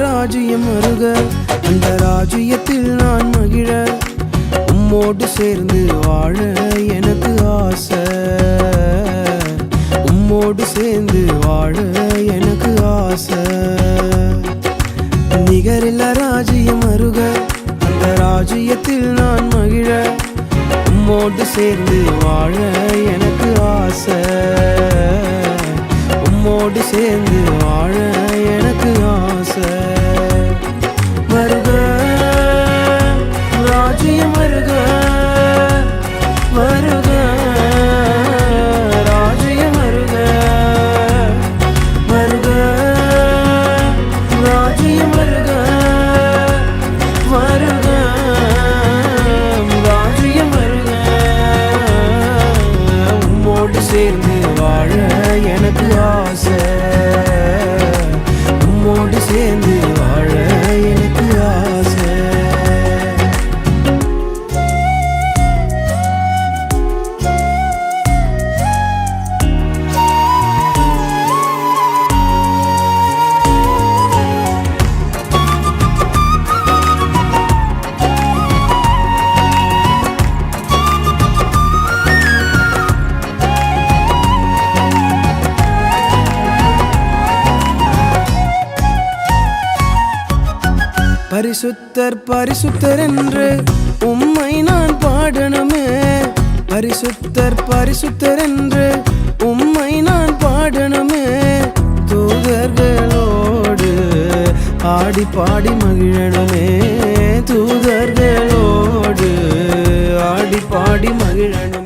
ராஜ்யம் அருக அந்த ராஜ்யத்தில் நான் மகிழ உம்மோடு சேர்ந்து வாழ எனக்கு ஆசை உம்மோடு சேர்ந்து வாழ எனக்கு ஆசை நிகரில்ல ராஜ்யம் அருக அந்த ராஜ்யத்தில் நான் மகிழ உம்மோடு சேர்ந்து வாழ எனக்கு ஆசை உம்மோடு சேர்ந்து வாழ எனக்கு ஆசை வருக ராஜ்யம் வருக வருக ராஜ்யம் வருக வருக ராஜ்யம் வருக வருக ராஜ்யம் வருக உம்மோடு சேர்ந்து வாழ எனக்கு ஆசை உம்மோடு சேர்ந்து வாழ எனக்கு ஆசை பரிசுத்தர் பரிசுத்தர் என்று உம்மை நான் பாடணுமே பரிசுத்தர் பரிசுத்தர் என்று உம்மை நான் பாடணுமே தூதர்களோடு ஆடி பாடி மகிழணுமே தூதர்களோடு ஆடி பாடி மகிழணுமே